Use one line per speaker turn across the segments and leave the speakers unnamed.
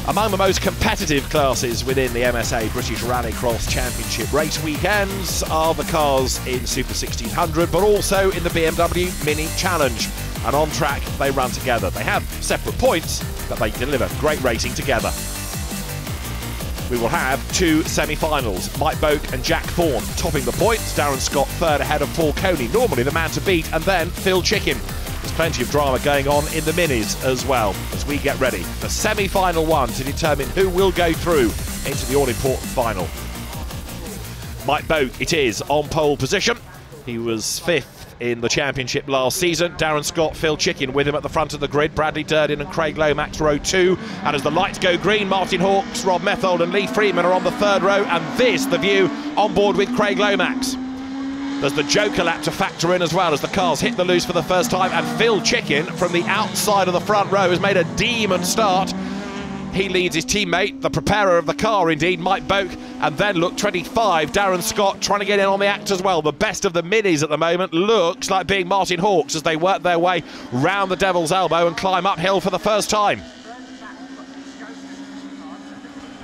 Among the most competitive classes within the MSA British Rallycross Championship race weekends are the cars in Super 1600, but also in the BMW Mini Challenge. And on track, they run together. They have separate points, but they deliver great racing together. We will have two semi-finals. Mike Boak and Jack Thorne topping the points. Darren Scott third ahead of Paul Coney, normally the man to beat, and then Phil Chicken. There's plenty of drama going on in the minis as well as we get ready for semi-final one to determine who will go through into the all-important final. Mike Boak, it is, on pole position. He was fifth in the championship last season. Darren Scott, Phil Chicken with him at the front of the grid. Bradley Durden and Craig Lomax row 2. And as the lights go green, Martin Hawkes, Rob Methold and Lee Freeman are on the third row. And this, the view on board with Craig Lomax. There's the Joker lap to factor in as well as the cars hit the loose for the first time. And Phil Chicken from the outside of the front row has made a demon start. He leads his teammate, the preparer of the car indeed, Mike Boak, and then look, 25, Darren Scott trying to get in on the act as well. The best of the minis at the moment looks like being Martin Hawkes as they work their way round the Devil's Elbow and climb uphill for the first time.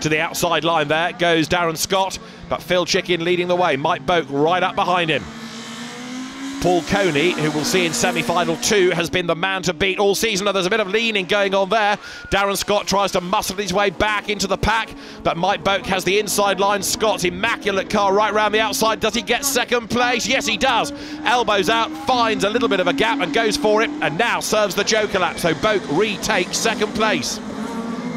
To the outside line there goes Darren Scott, but Phil Chicken leading the way, Mike Boak right up behind him. Paul Coney, who we'll see in semi-final 2, has been the man to beat all season. There's a bit of leaning going on there. Darren Scott tries to muscle his way back into the pack, but Mike Boak has the inside line. Scott's immaculate car right round the outside. Does he get second place? Yes, he does. Elbows out, finds a little bit of a gap and goes for it, and now serves the Joker lap. So Boak retakes second place.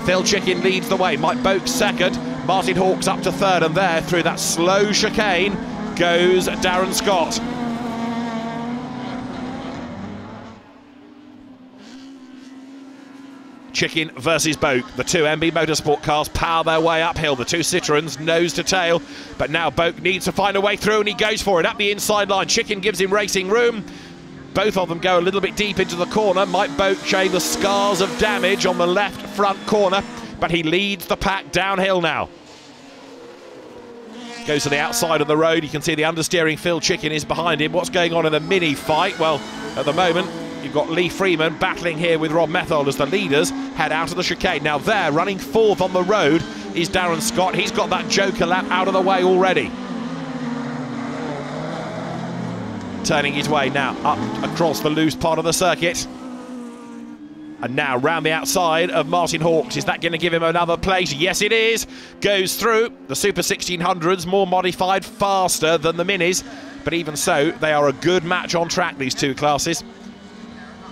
Phil Chicken leads the way. Mike Boak second. Martin Hawkes up to third, and there, through that slow chicane, goes Darren Scott. Chicken versus Boak. The two MB Motorsport cars power their way uphill. The two Citroens nose to tail. But now Boak needs to find a way through and he goes for it up the inside line. Chicken gives him racing room. Both of them go a little bit deep into the corner. Mike Boak showing the scars of damage on the left front corner. But he leads the pack downhill now. Goes to the outside of the road. You can see the understeering Phil Chicken is behind him. What's going on in the mini fight? Well, at the moment, you've got Lee Freeman battling here with Rob Methold as the leaders head out of the chicane. Now there, running fourth on the road, is Darren Scott. He's got that Joker lap out of the way already. Turning his way now up across the loose part of the circuit. And now round the outside of Martin Hawkes. Is that going to give him another place? Yes, it is. Goes through. The Super 1600s, more modified, faster than the minis. But even so, they are a good match on track, these two classes.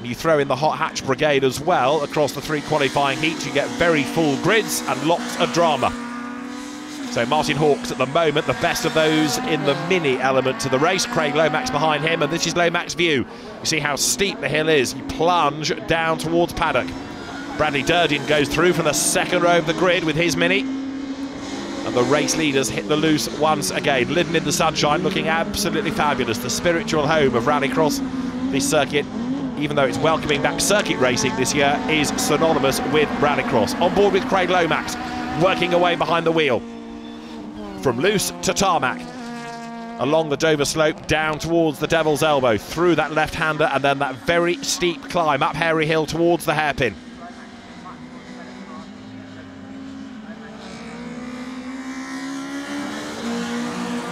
You throw in the hot hatch brigade as well across the three qualifying heats, you get very full grids and lots of drama. So Martin Hawkes at the moment, the best of those in the mini element to the race. Craig Lomax behind him, and this is Lomax's view. You see how steep the hill is. You plunge down towards paddock. Bradley Durden goes through from the second row of the grid with his mini. And the race leaders hit the loose once again. Lydden in the sunshine, looking absolutely fabulous. The spiritual home of Rallycross. This circuit, even though it's welcoming back circuit racing this year, is synonymous with Rallycross. On board with Craig Lomax, working away behind the wheel. From loose to tarmac. Along the Dover slope, down towards the Devil's Elbow, through that left-hander, and then that very steep climb up Hairy Hill towards the hairpin.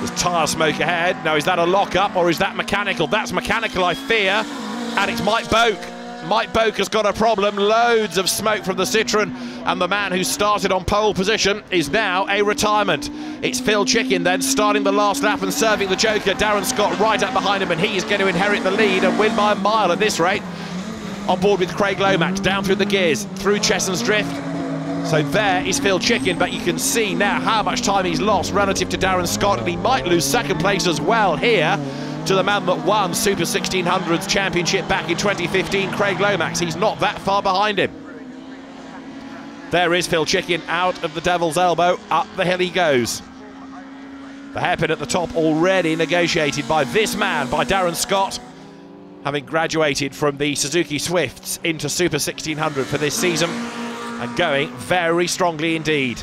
There's tyre smoke ahead. Now, is that a lock-up or is that mechanical? That's mechanical, I fear. And it's Mike Boak. Mike Boak has got a problem. Loads of smoke from the Citroen. And the man who started on pole position is now a retirement. It's Phil Chicken then starting the last lap and serving the Joker. Darren Scott right up behind him, and he is going to inherit the lead and win by a mile at this rate. On board with Craig Lomax, down through the gears, through Chesson's Drift. So there is Phil Chicken, but you can see now how much time he's lost relative to Darren Scott, and he might lose second place as well here to the man that won Super 1600's Championship back in 2015, Craig Lomax. He's not that far behind him. There is Phil Chicken out of the Devil's Elbow. Up the hill he goes. The hairpin at the top already negotiated by this man, by Darren Scott, having graduated from the Suzuki Swifts into Super 1600 for this season and going very strongly indeed.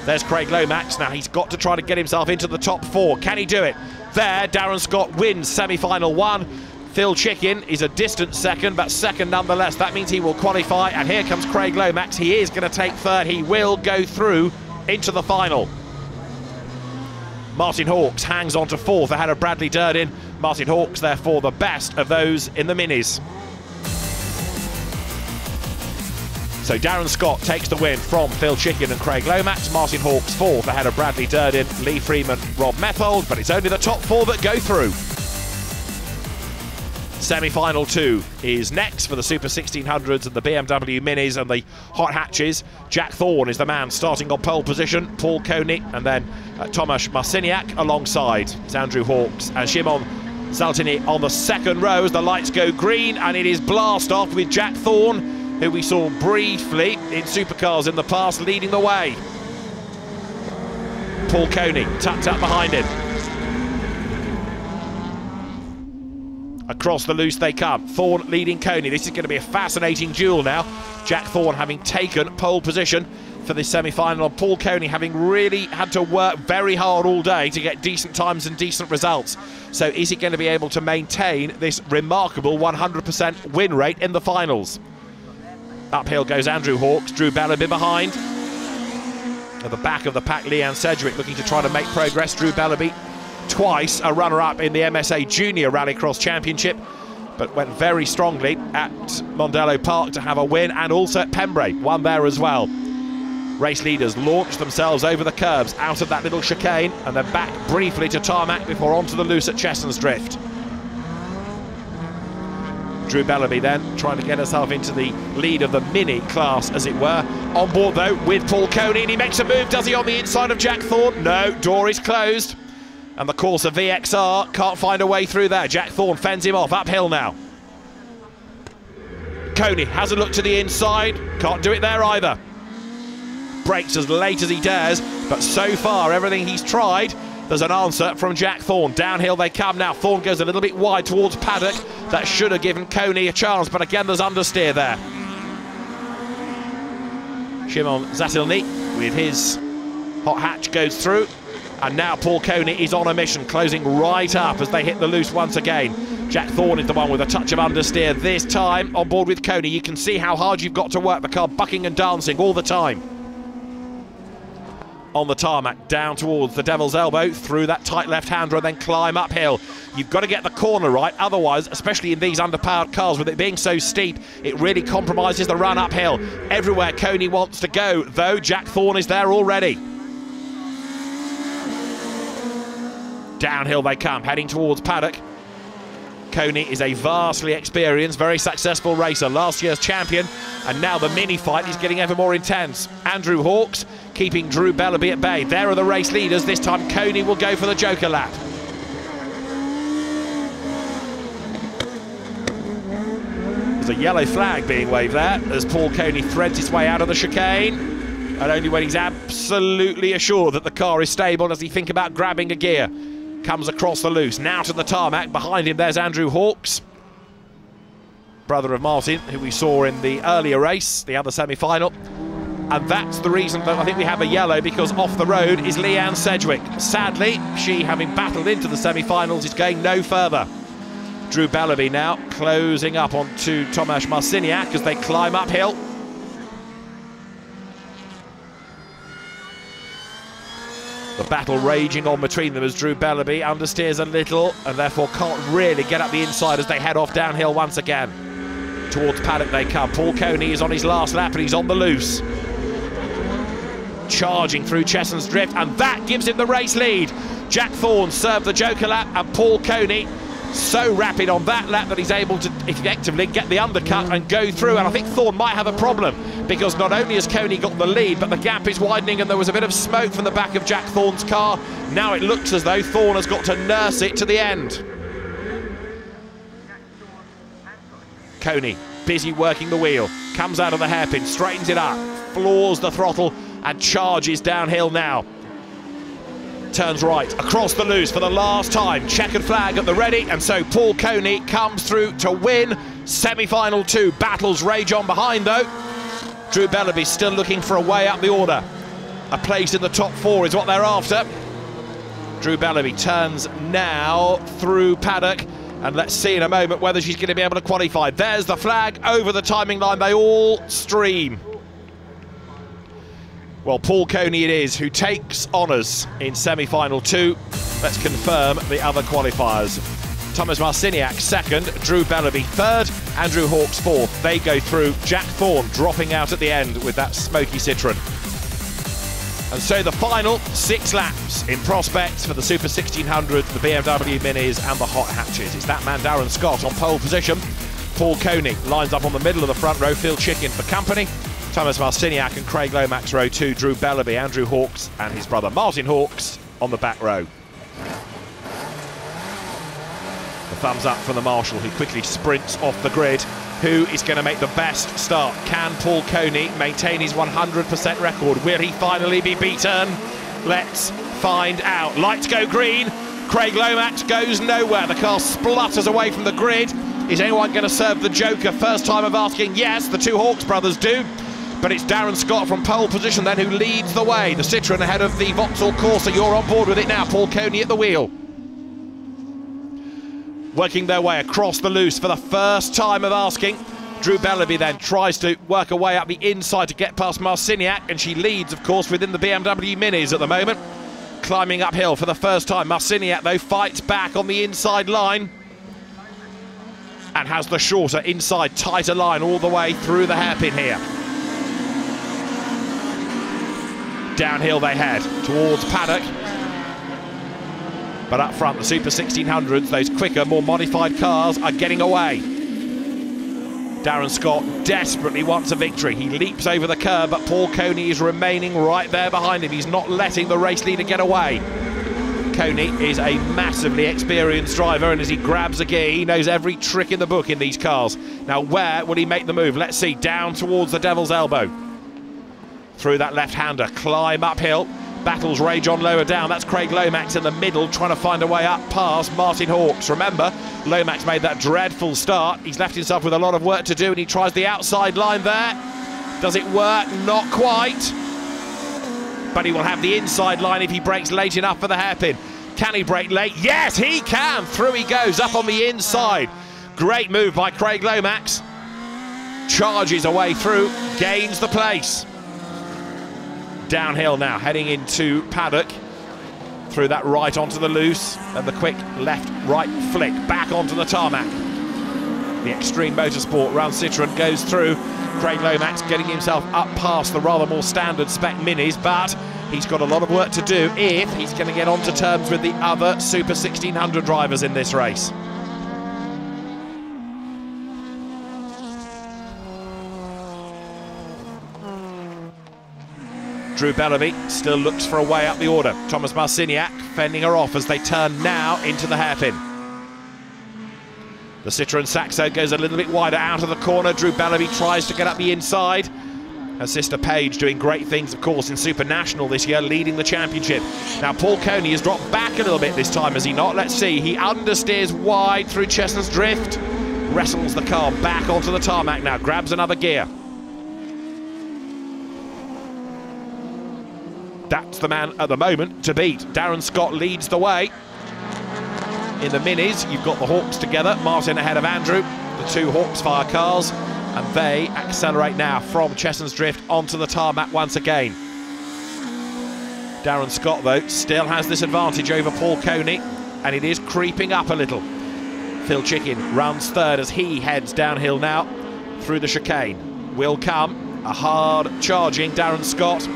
There's Craig Lomax. Now he's got to try to get himself into the top four. Can he do it? There, Darren Scott wins semi-final 1. Phil Chicken is a distant second, but second nonetheless. That means he will qualify, and here comes Craig Lomax. He is going to take third. He will go through into the final. Martin Hawks hangs on to fourth ahead of Bradley Durden. Martin Hawks, therefore, the best of those in the minis. So Darren Scott takes the win from Phil Chicken and Craig Lomax. Martin Hawks fourth ahead of Bradley Durden, Lee Freeman, Rob Methold, but it's only the top four that go through. Semi-final 2 is next for the Super 1600s and the BMW Minis and the hot hatches. Jack Thorne is the man starting on pole position, Paul Coney, and then Tomasz Marciniak alongside. It's Andrew Hawks and Szymon Zaltini on the second row as the lights go green, and it is blast off with Jack Thorne, who we saw briefly in supercars in the past, leading the way. Paul Coney tucked up behind him. Across the loose they come. Thorne leading Coney. This is going to be a fascinating duel now. Jack Thorne having taken pole position for this semi-final, and Paul Coney having really had to work very hard all day to get decent times and decent results. So is he going to be able to maintain this remarkable 100% win rate in the finals? Uphill goes Andrew Hawks, Drew Bellaby behind. At the back of the pack, Leanne Sedgwick looking to try to make progress. Drew Bellaby, twice a runner-up in the MSA Junior Rallycross Championship, but went very strongly at Mondello Park to have a win, and also at Pembrey, won there as well. Race leaders launched themselves over the curbs, out of that little chicane, and then back briefly to tarmac before onto the loose at Chessons Drift. Drew Bellaby then trying to get herself into the lead of the mini class, as it were. On board though with Paul Coney, and he makes a move, does he, on the inside of Jack Thorne? No, door is closed. And the Corsa VXR can't find a way through there. Jack Thorne fends him off, uphill now. Coney has a look to the inside, can't do it there either. Brakes as late as he dares, but so far everything he's tried, there's an answer from Jack Thorne. Downhill they come now. Thorne goes a little bit wide towards paddock. That should have given Coney a chance, but again there's understeer there. Szymon Zatilny with his hot hatch goes through. And now Paul Coney is on a mission, closing right up as they hit the loose once again. Jack Thorne is the one with a touch of understeer this time on board with Coney. You can see how hard you've got to work, the car bucking and dancing all the time. On the tarmac, down towards the Devil's Elbow, through that tight left-hander and then climb uphill. You've got to get the corner right, otherwise, especially in these underpowered cars, with it being so steep, it really compromises the run uphill. Everywhere Coney wants to go, though, Jack Thorne is there already. Downhill they come, heading towards paddock. Coney is a vastly experienced, very successful racer, last year's champion, and now the mini fight is getting ever more intense. Andrew Hawks keeping Drew Bellaby at bay. There are the race leaders. This time Coney will go for the joker lap. There's a yellow flag being waved there as Paul Coney threads his way out of the chicane, and only when he's absolutely assured that the car is stable does he think about grabbing a gear. Comes across the loose, now to the tarmac. Behind him there's Andrew Hawks, brother of Martin, who we saw in the earlier race, the other semi-final. And that's the reason that I think we have a yellow, because off the road is Leanne Sedgwick. Sadly, she, having battled into the semi-finals, is going no further. Drew Bellaby now closing up onto Tomasz Marciniak as they climb uphill. The battle raging on between them as Drew Bellaby understeers a little and therefore can't really get up the inside as they head off downhill once again. Towards paddock they come. Paul Coney is on his last lap and he's on the loose. Charging through Chessons Drift, and that gives him the race lead. Jack Thorne served the joker lap, and Paul Coney so rapid on that lap that he's able to effectively get the undercut and go through. And I think Thorne might have a problem, because not only has Coney got the lead, but the gap is widening and there was a bit of smoke from the back of Jack Thorne's car. Now it looks as though Thorne has got to nurse it to the end. Coney busy working the wheel, comes out of the hairpin, straightens it up, floors the throttle and charges downhill now. Turns right, across the loose for the last time. Checkered flag at the ready, and so Paul Coney comes through to win semi-final 2. Battles rage on behind though. Drew Bellaby still looking for a way up the order. A place in the top 4 is what they're after. Drew Bellaby turns now through paddock And let's see in a moment whether she's going to be able to qualify. There's the flag over the timing line. They all stream. Well, Paul Coney it is who takes honours in semi-final 2. Let's confirm the other qualifiers. Thomas Marciniak second, Drew Bellaby third, Andrew Hawkes fourth. They go through. Jack Thorne dropping out at the end with that smoky Citroen. And so the final 6 laps in prospects for the Super 1600, the BMW Minis and the hot hatches. It's that man Darren Scott on pole position. Paul Coney lines up on the middle of the front row. Phil Chicken for company. Thomas Marciniak and Craig Lomax row 2. Drew Bellaby, Andrew Hawkes and his brother Martin Hawkes on the back row. The thumbs up from the marshal, who quickly sprints off the grid. Who is going to make the best start? Can Paul Coney maintain his 100% record? Will he finally be beaten? Let's find out. Lights go green. Craig Lomax goes nowhere. The car splutters away from the grid. Is anyone going to serve the joker? First time of asking, yes, the 2 Hawkes brothers do. But it's Darren Scott from pole position then who leads the way. The Citroen ahead of the Vauxhall Corsa. You're on board with it now. Paul Coney at the wheel. Working their way across the loose for the first time of asking. Drew Bellaby then tries to work her way up the inside to get past Marciniak, and she leads, of course, within the BMW Minis at the moment. Climbing uphill for the first time. Marciniak, though, fights back on the inside line and has the shorter inside, tighter line all the way through the hairpin here. Downhill they head towards paddock. But up front, the Super 1600s, those quicker, more modified cars are getting away. Darren Scott desperately wants a victory. He leaps over the curb, but Paul Coney is remaining right there behind him. He's not letting the race leader get away. Coney is a massively experienced driver, and as he grabs a gear, he knows every trick in the book in these cars. Now, where will he make the move? Let's see. Down towards the Devil's Elbow. Through that left-hander, climb uphill. Battles rage on lower down. That's Craig Lomax in the middle, trying to find a way up past Martin Hawkes. Remember, Lomax made that dreadful start. He's left himself with a lot of work to do, and he tries the outside line there. Does it work? Not quite. But he will have the inside line if he brakes late enough for the hairpin. Can he brake late? Yes, he can. Through he goes, up on the inside. Great move by Craig Lomax. Charges away through, gains the place. Downhill now, heading into paddock. Through that right onto the loose, and the quick left-right flick back onto the tarmac. The Extreme Motorsport round Citroen goes through. Craig Lomax getting himself up past the rather more standard spec Minis, but he's got a lot of work to do if he's going to get onto terms with the other Super 1600 drivers in this race. Drew Bellaby still looks for a way up the order. Thomas Marciniak fending her off as they turn now into the hairpin. The Citroen Saxo goes a little bit wider out of the corner. Drew Bellaby tries to get up the inside. Her sister Paige doing great things, of course, in Super National this year, leading the championship. Now, Paul Coney has dropped back a little bit this time, has he not? Let's see. He understeers wide through Chestnut's Drift. Wrestles the car back onto the tarmac now. Grabs another gear. That's the man at the moment to beat. Darren Scott leads the way. In the Minis, you've got the Hawks together. Martin ahead of Andrew. The 2 Hawks fire cars. And they accelerate now from Chestnut's Drift onto the tarmac once again. Darren Scott, though, still has this advantage over Paul Coney. And it is creeping up a little. Phil Chicken runs third as he heads downhill now through the chicane. Will come a hard charging Darren Scott.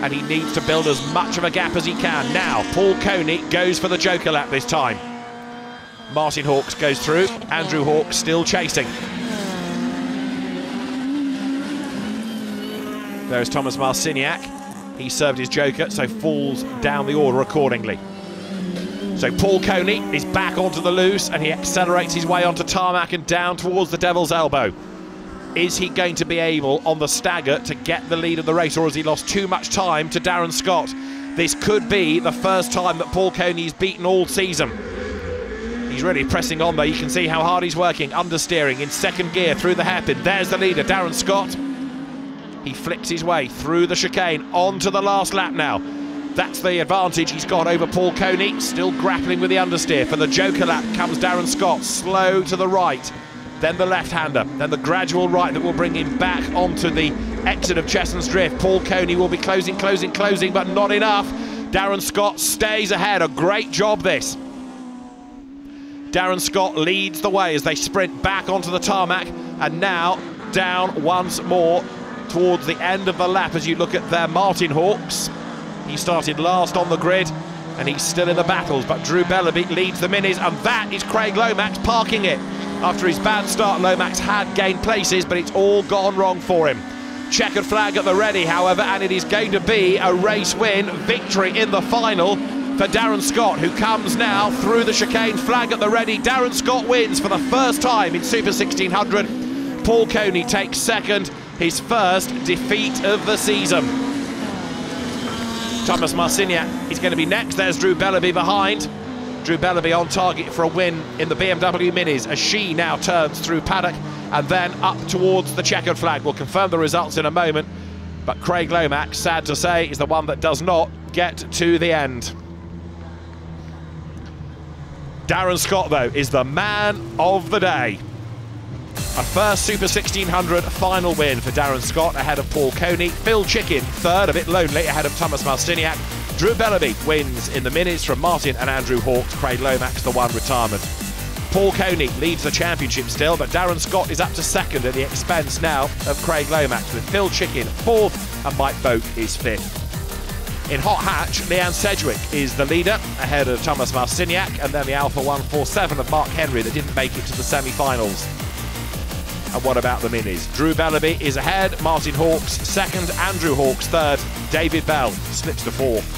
And he needs to build as much of a gap as he can. Now, Paul Coney goes for the joker lap this time. Martin Hawkes goes through. Andrew Hawkes still chasing. There's Thomas Marciniak. He served his joker, so falls down the order accordingly. So Paul Coney is back onto the loose, and he accelerates his way onto tarmac and down towards the Devil's Elbow. Is he going to be able, on the stagger, to get the lead of the race, or has he lost too much time to Darren Scott? This could be the first time that Paul Coney's beaten all season. He's really pressing on, though. You can see how hard he's working, understeering in second gear through the hairpin. There's the leader, Darren Scott. He flicks his way through the chicane onto the last lap now. That's the advantage he's got over Paul Coney, still grappling with the understeer. For the joker lap comes Darren Scott, slow to the right, then the left-hander, then the gradual right that will bring him back onto the exit of Cheshunt's Drift. Paul Coney will be closing, but not enough. Darren Scott stays ahead, a great job this. Darren Scott leads the way as they sprint back onto the tarmac, and now down once more towards the end of the lap as you look at their Martin Hawks. He started last on the grid and he's still in the battles, but Drew Bellaby leads the minis, and that is Craig Lomax parking it. After his bad start, Lomax had gained places, but it's all gone wrong for him. Checkered flag at the ready, however, and it is going to be a race win, victory in the final for Darren Scott, who comes now through the chicane. Flag at the ready, Darren Scott wins for the first time in Super 1600. Paul Coney takes second, his first defeat of the season. Thomas Marciniak is going to be next. There's Drew Bellaby behind. Drew Bellaby on target for a win in the BMW Minis as she now turns through paddock and then up towards the checkered flag. We'll confirm the results in a moment, but Craig Lomax, sad to say, is the one that does not get to the end. Darren Scott, though, is the man of the day. A first Super 1600 final win for Darren Scott ahead of Paul Coney. Phil Chicken third, a bit lonely, ahead of Thomas Marciniak. Drew Bellaby wins in the minis from Martin and Andrew Hawks. Craig Lomax the one retirement. Paul Coney leads the championship still, but Darren Scott is up to second at the expense now of Craig Lomax, with Phil Chicken fourth and Mike Boat is fifth. In hot hatch, Leanne Sedgwick is the leader ahead of Thomas Marciniak, and then the Alpha 147 of Mark Henry that didn't make it to the semi-finals. And what about the minis? Drew Bellaby is ahead, Martin Hawks second, Andrew Hawks third, David Bell slips to fourth.